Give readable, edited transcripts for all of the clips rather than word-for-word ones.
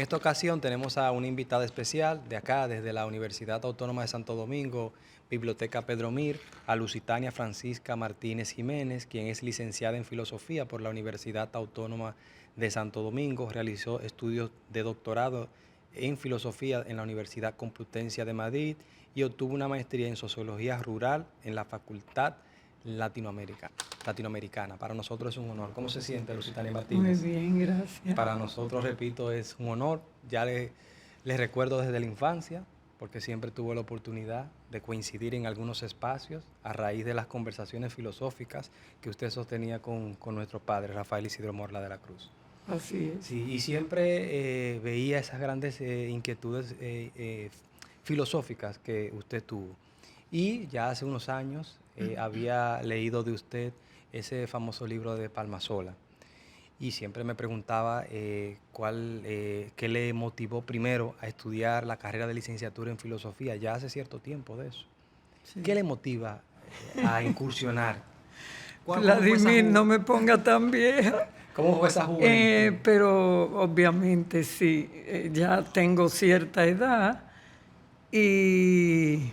esta ocasión tenemos a una invitada especial de acá, desde la Universidad Autónoma de Santo Domingo, Biblioteca Pedro Mir, a Lusitania Francisca Martínez Jiménez, quien es licenciada en Filosofía por la Universidad Autónoma de Santo Domingo. Realizó estudios de doctorado en Filosofía en la Universidad Complutense de Madrid y obtuvo una maestría en Sociología Rural en la Facultad Latinoamericana. Para nosotros es un honor. ¿Cómo se siente, Lusitania Martínez? Muy bien, gracias. Para nosotros, repito, es un honor. Ya les recuerdo desde la infancia, porque siempre tuve la oportunidad de coincidir en algunos espacios a raíz de las conversaciones filosóficas que usted sostenía con nuestro padre, Rafael Isidro Morla de la Cruz. Así es. Sí, y siempre veía esas grandes inquietudes filosóficas que usted tuvo. Y ya hace unos años había leído de usted ese famoso libro de Palmasola. Y siempre me preguntaba qué le motivó primero a estudiar la carrera de licenciatura en filosofía. Ya hace cierto tiempo de eso. Sí. ¿Qué le motiva a incursionar? Vladimir, no me ponga tan vieja. ¿Cómo fue esa juventud? Pero obviamente sí, ya tengo cierta edad y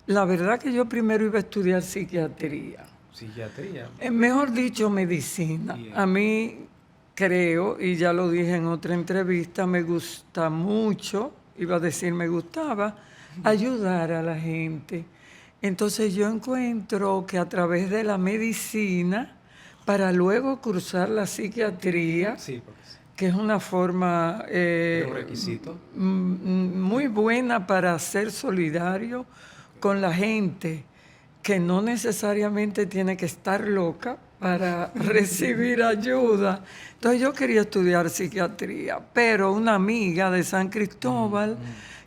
la verdad que yo primero iba a estudiar psiquiatría. ¿Psiquiatría? Mejor dicho, medicina. Bien. A mí creo, y ya lo dije en otra entrevista, me gusta mucho, iba a decir me gustaba, ayudar a la gente. Entonces yo encuentro que a través de la medicina, para luego cursar la psiquiatría, Sí, que es una forma un requisito muy buena para ser solidario con la gente, que no necesariamente tiene que estar loca para recibir ayuda. Entonces yo quería estudiar psiquiatría, pero una amiga de San Cristóbal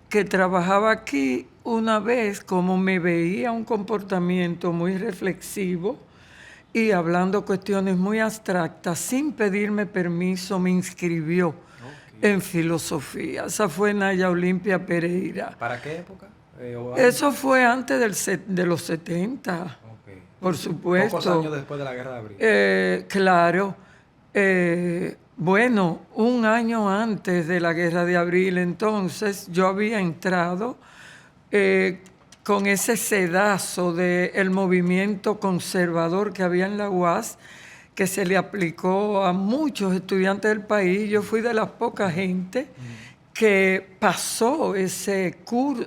que trabajaba aquí, una vez, como me veía un comportamiento muy reflexivo y hablando cuestiones muy abstractas, sin pedirme permiso, me inscribió en filosofía. Esa fue Naya Olimpia Pereira. ¿Para qué época? Eso fue antes de los 70, por supuesto. Pocos años después de la Guerra de Abril. Claro. Bueno, un año antes de la Guerra de Abril, entonces, yo había entrado con ese sedazo del movimiento conservador que había en la UAS, que se le aplicó a muchos estudiantes del país. Yo fui de las pocas gente que pasó ese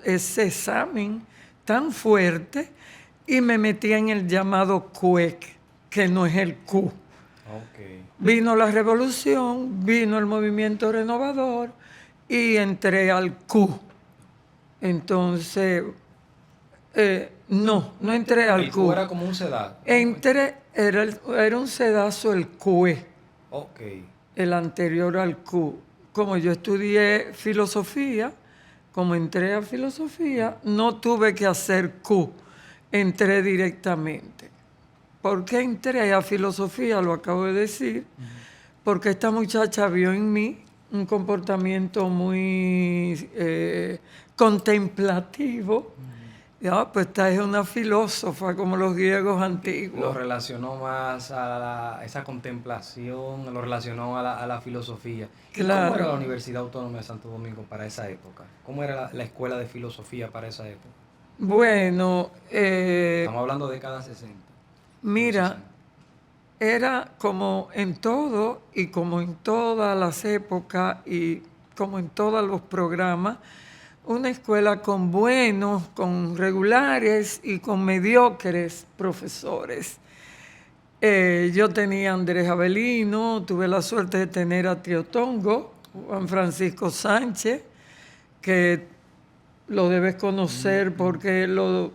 examen tan fuerte y me metí en el llamado CUEC, que no es el Q. Vino la revolución, vino el movimiento renovador y entré al Q. Entonces, no entré al Q. ¿Era como un sedazo? Entré, era un sedazo el QE, el anterior al Q. Como yo estudié filosofía, como entré a filosofía, no tuve que hacer Q, entré directamente. ¿Por qué entré a filosofía? Lo acabo de decir, porque esta muchacha vio en mí un comportamiento muy contemplativo. Ya, pues esta es una filósofa como los griegos antiguos. Lo relacionó más a esa contemplación, lo relacionó a la filosofía. Claro. ¿Cómo era la Universidad Autónoma de Santo Domingo para esa época? ¿Cómo era la escuela de filosofía para esa época? Bueno, estamos hablando de década 60. Mira, era como en todo y como en todas las épocas y como en todos los programas, una escuela con buenos, con regulares y con mediocres profesores. Yo tenía a Andrés Avelino, tuve la suerte de tener a Tío Tongo, Juan Francisco Sánchez, que lo debes conocer porque lo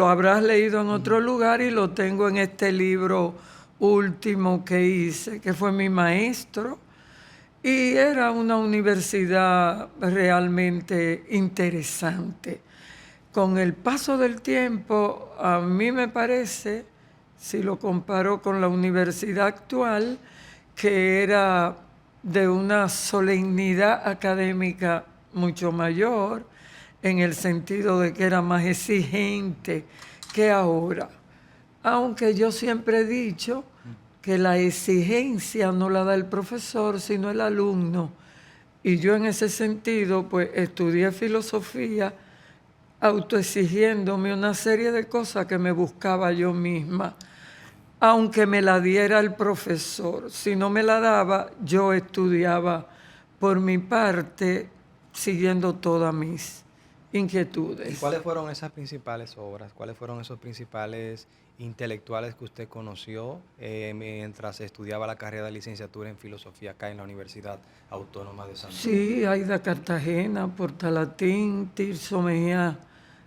habrás leído en otro lugar y lo tengo en este libro último que hice, que fue mi maestro. Y era una universidad realmente interesante. Con el paso del tiempo, a mí me parece, si lo comparo con la universidad actual, que era de una solemnidad académica mucho mayor, en el sentido de que era más exigente que ahora. Aunque yo siempre he dicho que la exigencia no la da el profesor, sino el alumno. Y yo en ese sentido, pues estudié filosofía, autoexigiéndome una serie de cosas que me buscaba yo misma, aunque me la diera el profesor. Si no me la daba, yo estudiaba por mi parte, siguiendo todas mis inquietudes. ¿Y cuáles fueron esas principales obras? ¿Cuáles fueron esos principales intelectuales que usted conoció mientras estudiaba la carrera de licenciatura en filosofía acá en la Universidad Autónoma de Santo Domingo? Sí, Aida Cartagena, Portalatín, Tirso Mejía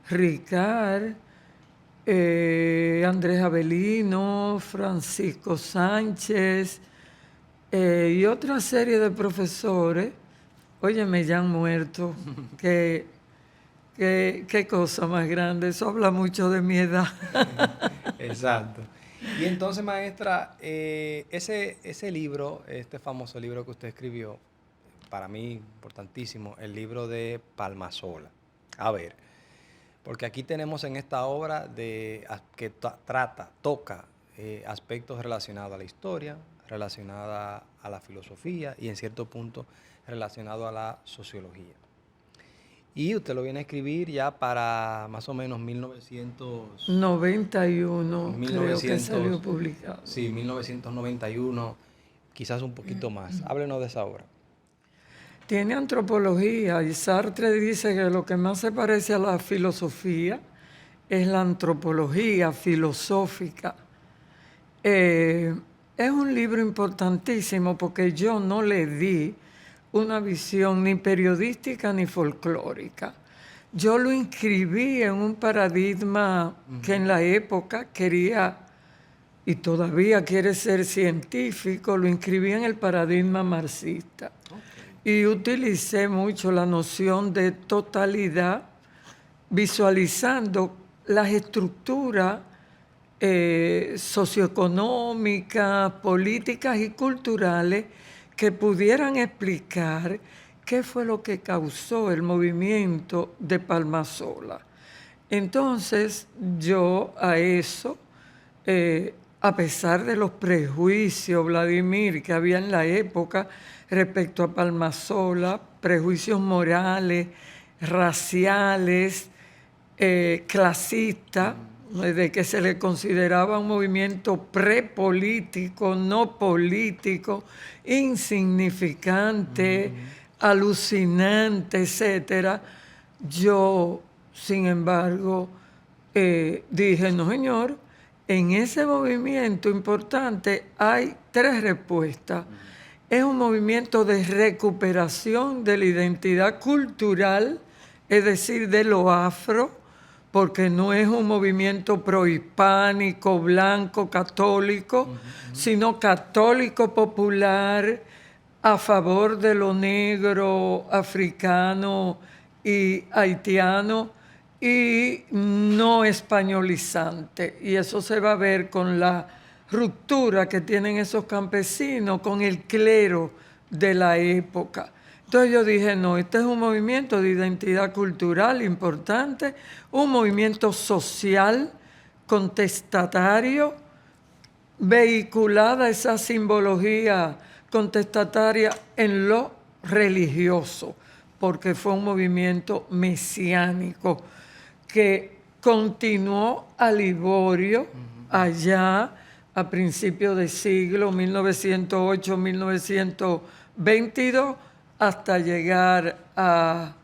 Ricard, Andrés Avelino, Francisco Sánchez y otra serie de profesores. Óyeme, ya han muerto. Qué cosa más grande. Eso habla mucho de mi edad. Exacto. Y entonces, maestra, ese libro, este famoso libro que usted escribió, para mí importantísimo, el libro de Palmasola. A ver, porque aquí tenemos en esta obra que toca aspectos relacionados a la historia, relacionada a la filosofía y en cierto punto relacionado a la sociología. Y usted lo viene a escribir ya para más o menos 91, creo que salió publicado. Sí, 1991, quizás un poquito más. Háblenos de esa obra. Tiene antropología y Sartre dice que lo que más se parece a la filosofía es la antropología filosófica. Es un libro importantísimo porque yo no le di una visión ni periodística ni folclórica. Yo lo inscribí en un paradigma que en la época quería y todavía quiere ser científico, lo inscribí en el paradigma marxista. Y utilicé mucho la noción de totalidad, visualizando las estructuras socioeconómicas, políticas y culturales que pudieran explicar qué fue lo que causó el movimiento de Palmasola. Entonces, yo a eso, a pesar de los prejuicios, Vladimir, que había en la época respecto a Palmasola, prejuicios morales, raciales, clasistas, de que se le consideraba un movimiento prepolítico, no político, insignificante, alucinante, etcétera. Yo, sin embargo, dije, no señor, en ese movimiento importante hay tres respuestas. Es un movimiento de recuperación de la identidad cultural, es decir, de lo afro, porque no es un movimiento prohispánico, blanco, católico, sino católico popular a favor de lo negro, africano y haitiano y no españolizante. Y eso se va a ver con la ruptura que tienen esos campesinos con el clero de la época. Entonces yo dije, no, este es un movimiento de identidad cultural importante, un movimiento social, contestatario, vehiculada esa simbología contestataria en lo religioso, porque fue un movimiento mesiánico que continuó a Liborio allá a principios de siglo, 1908-1922, hasta llegar a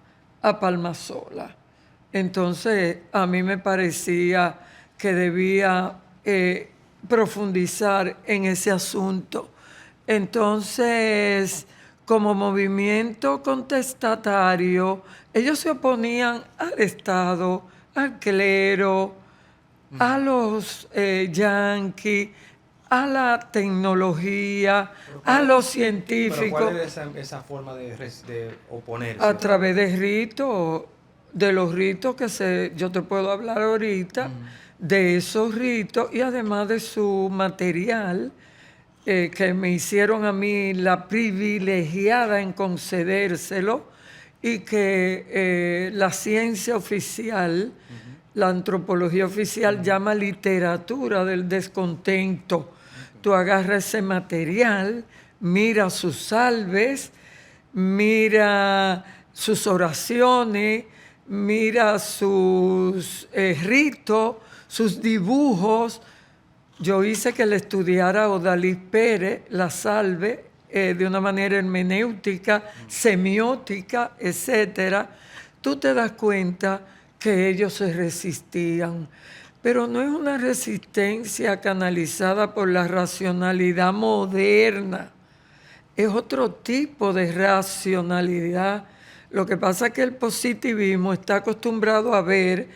Palmasola. Entonces, a mí me parecía que debía profundizar en ese asunto. Entonces, como movimiento contestatario, ellos se oponían al Estado, al clero, a los yanquis, a la tecnología, a los científicos. ¿Pero cuál es esa forma de oponerse? A través de ritos, de los ritos que yo te puedo hablar ahorita, de esos ritos y además de su material, que me hicieron a mí la privilegiada en concedérselo y que la ciencia oficial, la antropología oficial llama literatura del descontento. Tú agarras ese material, miras sus salves, mira sus oraciones, mira sus ritos, sus dibujos. Yo hice que le estudiara Odalis Pérez, La Salve, de una manera hermenéutica, semiótica, etc. Tú te das cuenta que ellos se resistían, pero no es una resistencia canalizada por la racionalidad moderna, es otro tipo de racionalidad. Lo que pasa es que el positivismo está acostumbrado a ver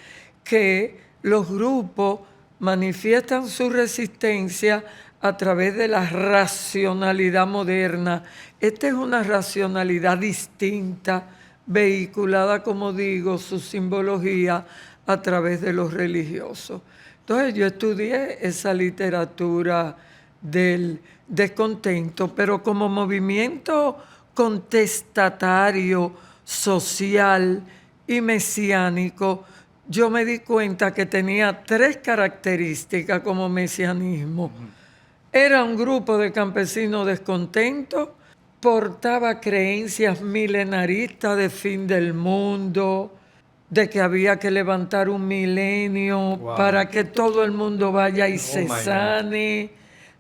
que los grupos manifiestan su resistencia a través de la racionalidad moderna. Esta es una racionalidad distinta, vehiculada, como digo, su simbología a través de los religiosos. Entonces yo estudié esa literatura del descontento, pero como movimiento contestatario, social y mesiánico, yo me di cuenta que tenía 3 características como mesianismo. Era un grupo de campesinos descontentos, portaba creencias milenaristas de fin del mundo, de que había que levantar un milenio para que todo el mundo vaya y se sane,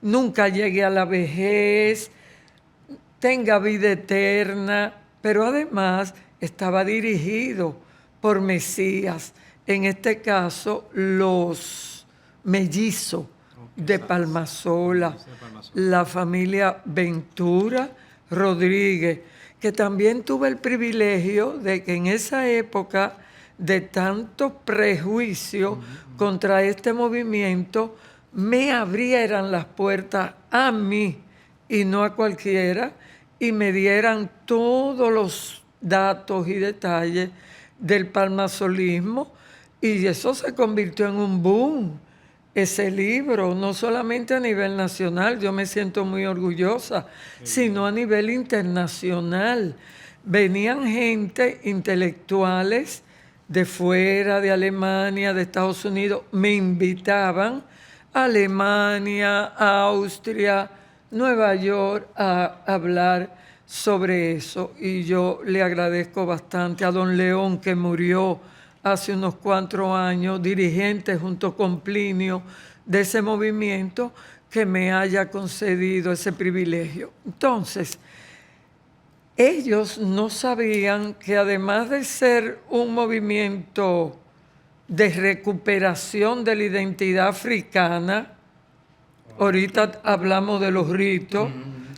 nunca llegue a la vejez, tenga vida eterna, pero además estaba dirigido por Mesías, en este caso los mellizos de Palmasola, la familia Ventura Rodríguez, que también tuve el privilegio de que en esa época de tanto prejuicio contra este movimiento, me abrieran las puertas a mí y no a cualquiera, y me dieran todos los datos y detalles del palmasolismo, y eso se convirtió en un boom. Ese libro, no solamente a nivel nacional, yo me siento muy orgullosa, sino a nivel internacional. Venían gente, intelectuales de fuera, de Alemania, de Estados Unidos, me invitaban a Alemania, a Austria, Nueva York, a hablar sobre eso. Y yo le agradezco bastante a don León, que murió hace unos 4 años, dirigente junto con Plinio de ese movimiento, que me haya concedido ese privilegio. Entonces, ellos no sabían que además de ser un movimiento de recuperación de la identidad africana, ahorita hablamos de los ritos,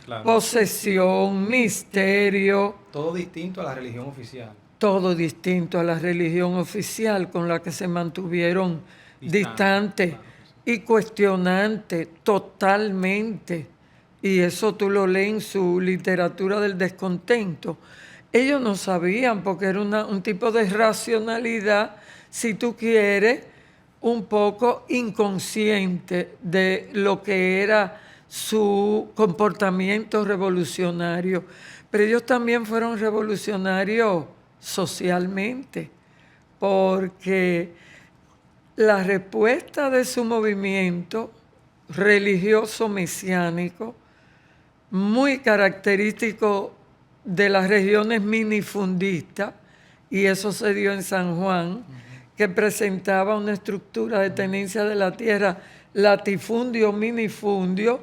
claro, posesión, misterio. Todo distinto a la religión oficial. Todo distinto a la religión oficial, con la que se mantuvieron distantes, claro, y cuestionantes totalmente. Y eso tú lo lees en su literatura del descontento. Ellos no sabían, porque era un tipo de racionalidad, si tú quieres, un poco inconsciente de lo que era su comportamiento revolucionario. Pero ellos también fueron revolucionarios socialmente, porque la respuesta de su movimiento religioso mesiánico, muy característico de las regiones minifundistas, y eso se dio en San Juan, que presentaba una estructura de tenencia de la tierra, latifundio, minifundio,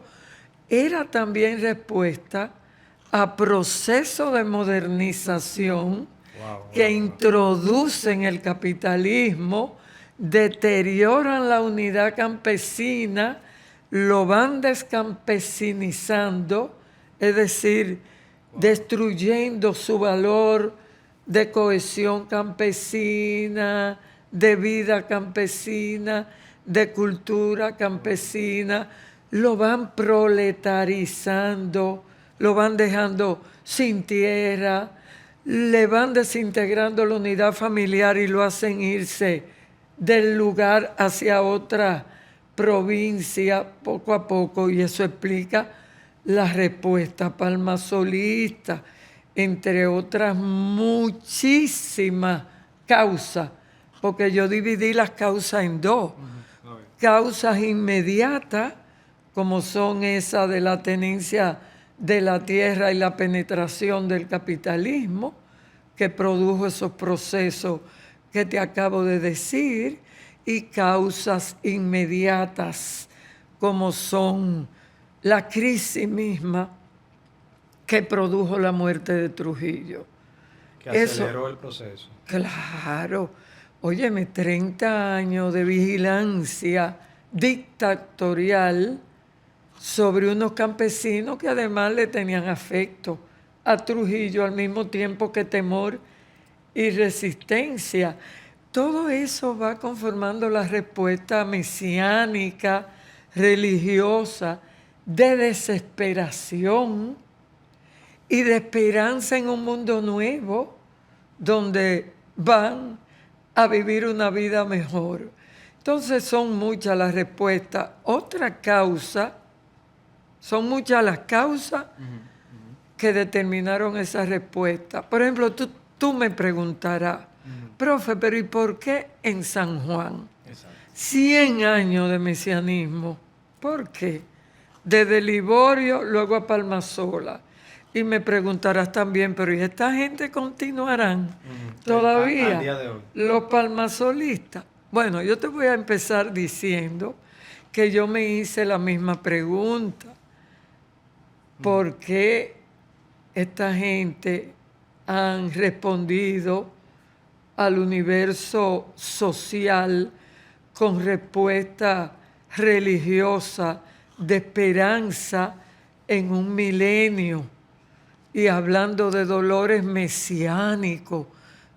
era también respuesta a procesos de modernización que introducen el capitalismo, deterioran la unidad campesina, lo van descampesinizando, es decir, destruyendo su valor de cohesión campesina, de vida campesina, de cultura campesina, lo van proletarizando, lo van dejando sin tierra, le van desintegrando la unidad familiar y lo hacen irse del lugar hacia otra provincia poco a poco, y eso explica la respuesta palmasolista, entre otras muchísimas causas, porque yo dividí las causas en 2. Causas inmediatas, como son esas de la tenencia de la tierra y la penetración del capitalismo, que produjo esos procesos que te acabo de decir, y causas inmediatas como son la crisis misma que produjo la muerte de Trujillo. Que aceleró el proceso. Claro. Óyeme, 30 años de vigilancia dictatorial sobre unos campesinos que además le tenían afecto a Trujillo al mismo tiempo que temor y resistencia. Todo eso va conformando la respuesta mesiánica, religiosa, de desesperación y de esperanza en un mundo nuevo donde van a vivir una vida mejor. Entonces son muchas las respuestas. Otra causa, son muchas las causas que determinaron esa respuesta. Por ejemplo, tú me preguntarás, profe, pero ¿y por qué en San Juan? Exacto. 100 años de mesianismo. ¿Por qué? Desde Liborio, luego a Palmasola. Y me preguntarás también, pero ¿y esta gente continuarán todavía? Al día de hoy. Los palmasolistas. Bueno, yo te voy a empezar diciendo que yo me hice la misma pregunta. ¿Por qué esta gente han respondido al universo social con respuesta religiosa de esperanza en un milenio? Y hablando de dolores mesiánicos,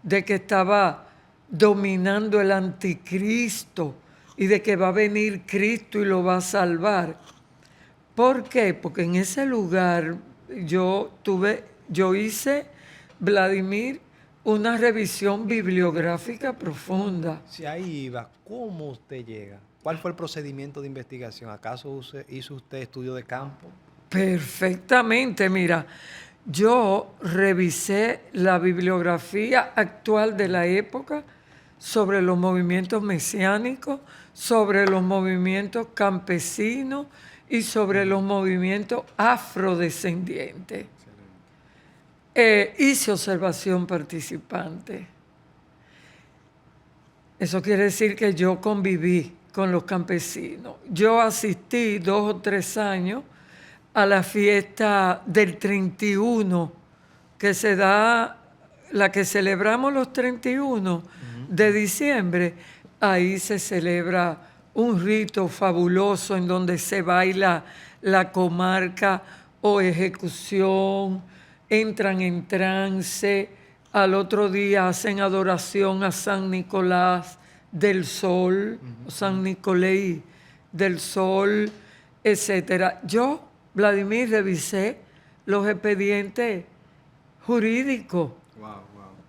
de que estaba dominando el anticristo y de que va a venir Cristo y lo va a salvar. ¿Por qué? Porque en ese lugar yo hice, Vladimir, una revisión bibliográfica profunda. Si ahí iba, ¿cómo usted llega? ¿Cuál fue el procedimiento de investigación? ¿Acaso hizo usted estudio de campo? Perfectamente, mira, yo revisé la bibliografía actual de la época sobre los movimientos mesiánicos, sobre los movimientos campesinos y sobre los movimientos afrodescendientes. Hice observación participante. Eso quiere decir que yo conviví con los campesinos. Yo asistí 2 o 3 años a la fiesta del 31, que se da, la que celebramos los 31 de diciembre. Ahí se celebra un rito fabuloso en donde se baila la comarca o ejecución, entran en trance, al otro día hacen adoración a San Nicolás del Sol, San Nicolai del Sol, etc. Yo, Vladimir, revisé los expedientes jurídicos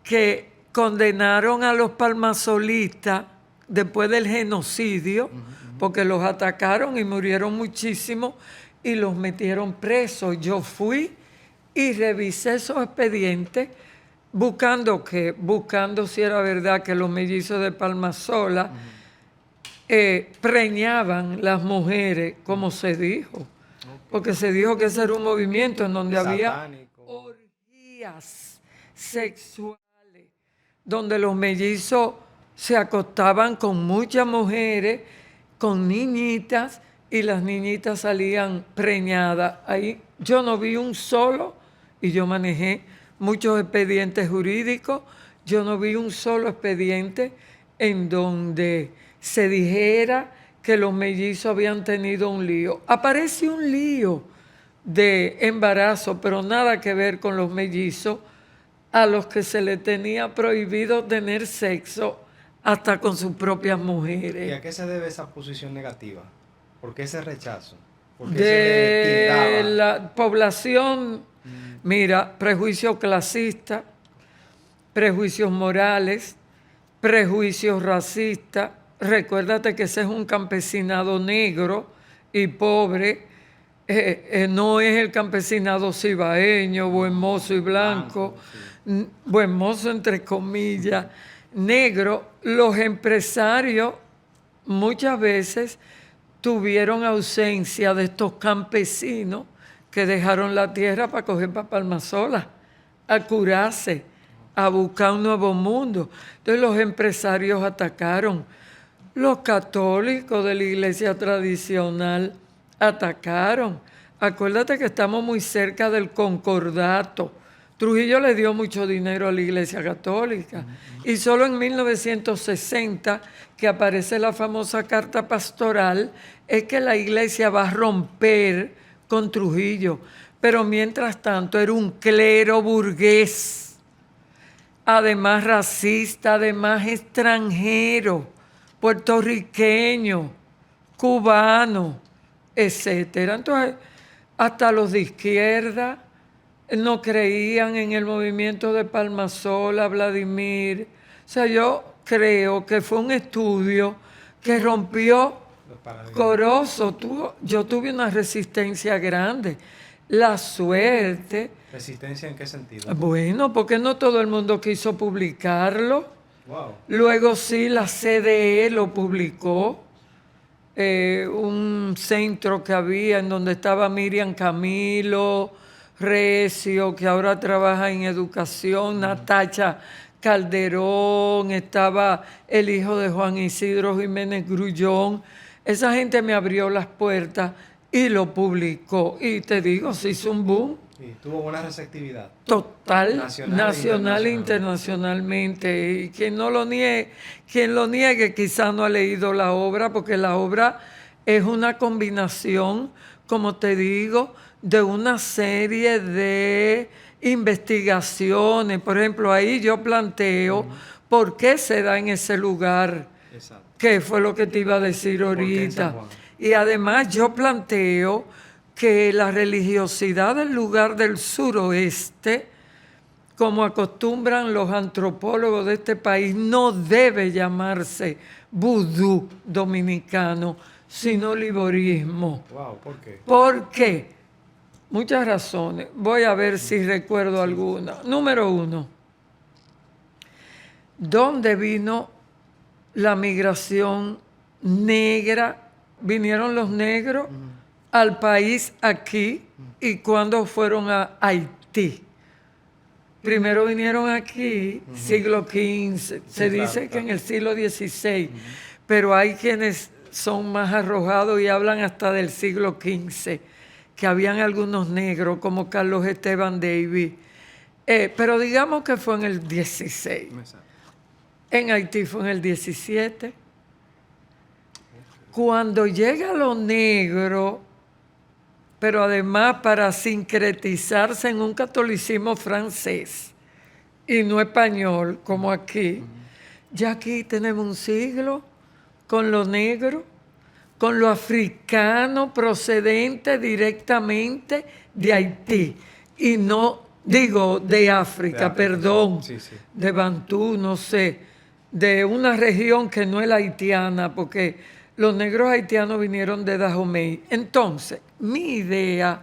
que condenaron a los palmasolistas después del genocidio, porque los atacaron y murieron muchísimos y los metieron presos. Yo fui y revisé esos expedientes buscando si era verdad que los mellizos de Palmasola preñaban las mujeres, como se dijo. Porque se dijo que ese era un movimiento en donde había orgías sexuales, donde los mellizos se acostaban con muchas mujeres, con niñitas, y las niñitas salían preñadas. Ahí yo no vi un solo, y yo manejé muchos expedientes jurídicos, yo no vi un solo expediente en donde se dijera que los mellizos habían tenido un lío. Aparece un lío de embarazo, pero nada que ver con los mellizos, a los que se les tenía prohibido tener sexo hasta con sus propias mujeres. ¿Y a qué se debe esa posición negativa? ¿Por qué ese rechazo? ¿Por qué de la población? Mira, prejuicios clasistas, prejuicios morales, prejuicios racistas. Recuérdate que ese es un campesinado negro y pobre, no es el campesinado cibaeño, buen mozo y blanco, buen mozo entre comillas, negro. Los empresarios muchas veces tuvieron ausencia de estos campesinos que dejaron la tierra para coger para Palmasola, a curarse, a buscar un nuevo mundo. Entonces los empresarios atacaron. Los católicos de la iglesia tradicional atacaron. Acuérdate que estamos muy cerca del concordato. Trujillo le dio mucho dinero a la iglesia católica. Y solo en 1960, que aparece la famosa carta pastoral, es que la iglesia va a romper con Trujillo. Pero mientras tanto era un clero burgués, además racista, además extranjero, puertorriqueño, cubano, etcétera. Entonces, hasta los de izquierda no creían en el movimiento de Palmasola, Vladimir. O sea, yo creo que fue un estudio que rompió Corozo. Yo tuve una resistencia grande. La suerte. ¿Resistencia en qué sentido? Bueno, porque no todo el mundo quiso publicarlo. Wow. Luego sí, la CDE lo publicó. Un centro que había en donde estaba Miriam Camilo Recio, que ahora trabaja en educación, Natacha Calderón, estaba el hijo de Juan Isidro Jiménez Grullón. Esa gente me abrió las puertas y lo publicó. Y te digo, se hizo un boom. Y tuvo buena receptividad. Total, Nacional e internacionalmente. Y quien lo niegue quizás no ha leído la obra, porque la obra es una combinación, como te digo, de una serie de investigaciones. Por ejemplo, ahí yo planteo por qué se da en ese lugar. Exacto. Que fue lo que te iba a decir ahorita. Y además yo planteo que la religiosidad del lugar del suroeste, como acostumbran los antropólogos de este país, no debe llamarse vudú dominicano, sino liborismo. Wow, ¿por qué? ¿Por qué? Muchas razones. Voy a ver si recuerdo alguna. Número 1. ¿Dónde vino la migración negra? ¿Vinieron los negros al país aquí y cuándo fueron a Haití? Primero vinieron aquí, siglo XV, se dice que en el siglo XVI, pero hay quienes son más arrojados y hablan hasta del siglo XV, que habían algunos negros como Carlos Esteban Davis, pero digamos que fue en el XVI. En Haití fue en el XVII. Cuando llega lo negro, pero además para sincretizarse en un catolicismo francés y no español como aquí, ya aquí tenemos un siglo con lo negro, con lo africano procedente directamente de Haití y no, digo, de África, perdón, sí, sí. de Bantú, no sé, de una región que no es la haitiana, porque los negros haitianos vinieron de Dahomey. Entonces, mi idea,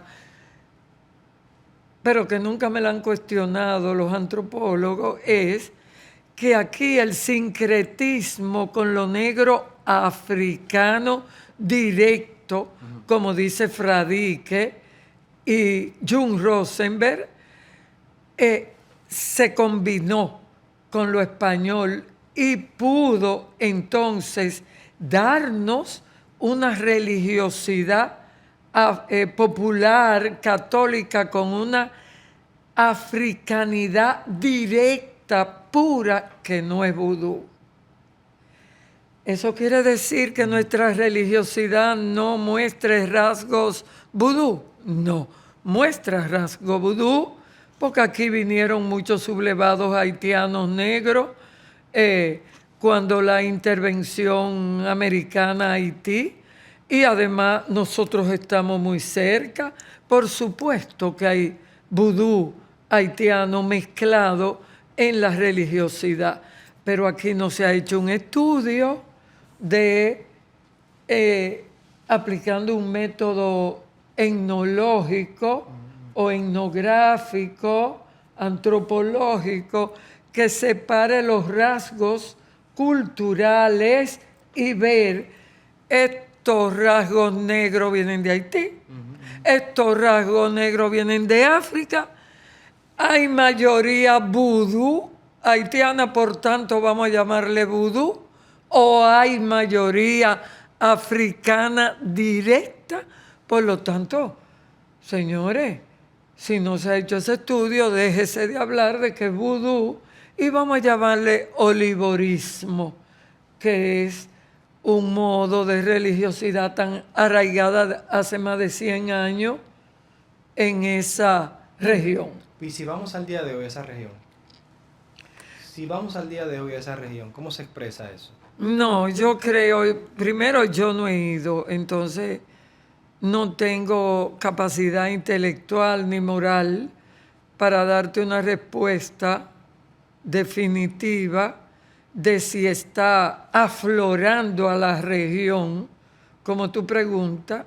pero que nunca me la han cuestionado los antropólogos, es que aquí el sincretismo con lo negro africano directo, como dice Fradique y Jung Rosenberg, se combinó con lo español y pudo entonces darnos una religiosidad popular, católica, con una africanidad directa, pura, que no es vudú. ¿Eso quiere decir que nuestra religiosidad no muestre rasgos vudú? No, muestra rasgos vudú, porque aquí vinieron muchos sublevados haitianos negros, cuando la intervención americana a Haití, y además nosotros estamos muy cerca. Por supuesto que hay vudú haitiano mezclado en la religiosidad, pero aquí no se ha hecho un estudio de aplicando un método etnológico o etnográfico, antropológico, que separe los rasgos culturales y ver estos rasgos negros vienen de Haití, Estos rasgos negros vienen de África. Hay mayoría vudú haitiana, por tanto vamos a llamarle vudú, o hay mayoría africana directa. Por lo tanto, señores, si no se ha hecho ese estudio, déjese de hablar de que es vudú y vamos a llamarle olivorismo, que es un modo de religiosidad tan arraigada hace más de 100 años en esa región. Y si vamos al día de hoy a esa región, ¿cómo se expresa eso? No, yo creo, primero yo no he ido, entonces no tengo capacidad intelectual ni moral para darte una respuesta definitiva de si está aflorando a la región, como tú preguntas,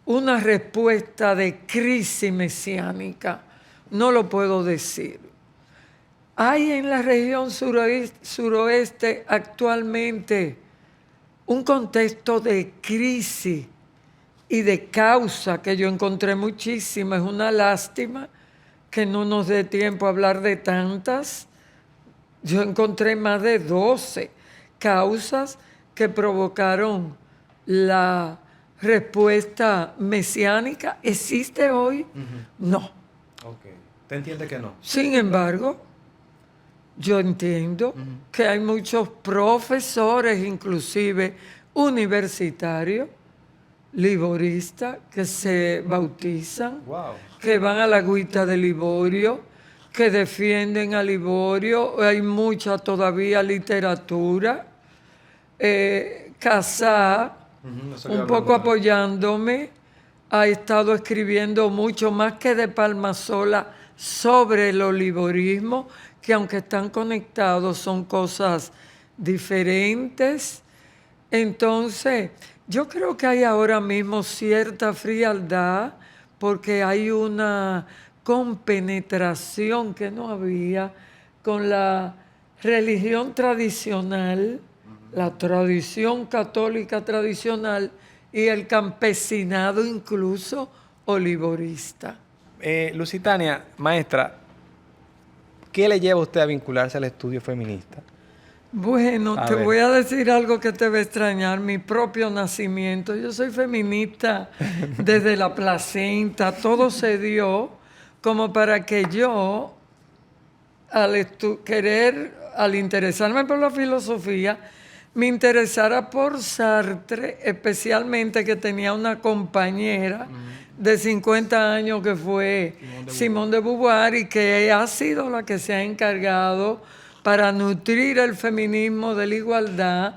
una respuesta de crisis mesiánica. No lo puedo decir. Hay en la región suroeste actualmente un contexto de crisis y de causa que yo encontré muchísima. Es una lástima que no nos dé tiempo a hablar de tantas. Yo encontré más de 12 causas que provocaron la respuesta mesiánica. ¿Existe hoy? No. Ok. ¿Te entiende que no? Sin embargo, yo entiendo que hay muchos profesores, inclusive universitarios, liboristas, que se bautizan, que van a la agüita de Liborio, que defienden a Liborio. Hay mucha todavía literatura. Casá, un poco apoyándome, ha estado escribiendo mucho más que de Palmasola sobre el olivorismo, que aunque están conectados son cosas diferentes. Entonces, yo creo que hay ahora mismo cierta frialdad porque hay una compenetración que no había con la religión tradicional, la tradición católica tradicional y el campesinado incluso olivorista. Lusitania, maestra, ¿qué le lleva a usted a vincularse al estudio feminista? Bueno, te voy a decir algo que te va a extrañar, mi propio nacimiento. Yo soy feminista desde la placenta, todo se dio como para que yo, al interesarme por la filosofía, me interesara por Sartre, especialmente que tenía una compañera de 50 años que fue Simone de Beauvoir y que ha sido la que se ha encargado para nutrir el feminismo de la igualdad,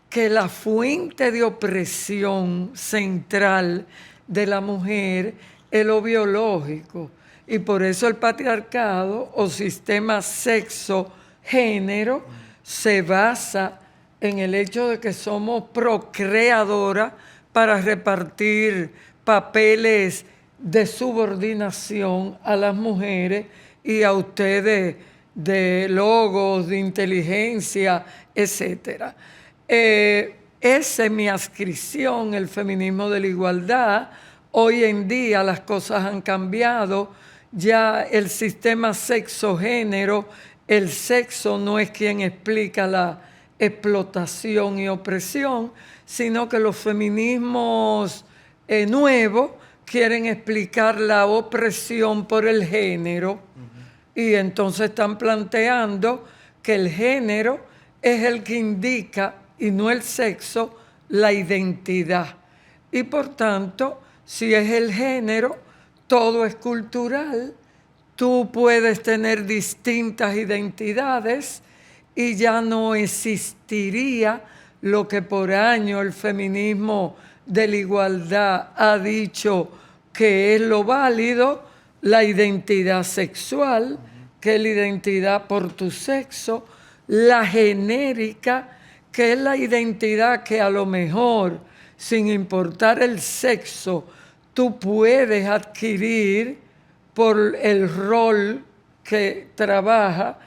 que la fuente de opresión central de la mujer es lo biológico. Y por eso el patriarcado o sistema sexo-género se basa en el hecho de que somos procreadoras para repartir papeles de subordinación a las mujeres y a ustedes de logos, de inteligencia, etc. Esa es mi adscripción, el feminismo de la igualdad. Hoy en día las cosas han cambiado. Ya el sistema sexo-género, el sexo no es quien explica la explotación y opresión, sino que los feminismos nuevos quieren explicar la opresión por el género. Y entonces están planteando que el género es el que indica, y no el sexo, la identidad. Y por tanto, si es el género, todo es cultural. Tú puedes tener distintas identidades y ya no existiría lo que por años el feminismo de la igualdad ha dicho que es lo válido, la identidad sexual, que es la identidad por tu sexo, la genérica, que es la identidad que a lo mejor, sin importar el sexo, tú puedes adquirir por el rol que trabaja,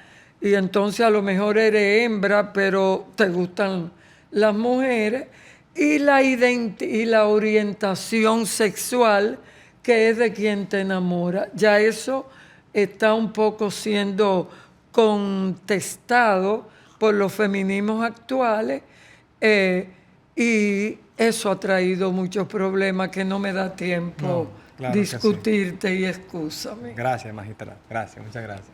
y entonces a lo mejor eres hembra, pero te gustan las mujeres, y la orientación sexual, que que es de quien te enamora. Ya eso está un poco siendo contestado por los feminismos actuales y eso ha traído muchos problemas que no me da tiempo No, claro que sí. discutirte y excúsame. Gracias, magistrada. Gracias, muchas gracias.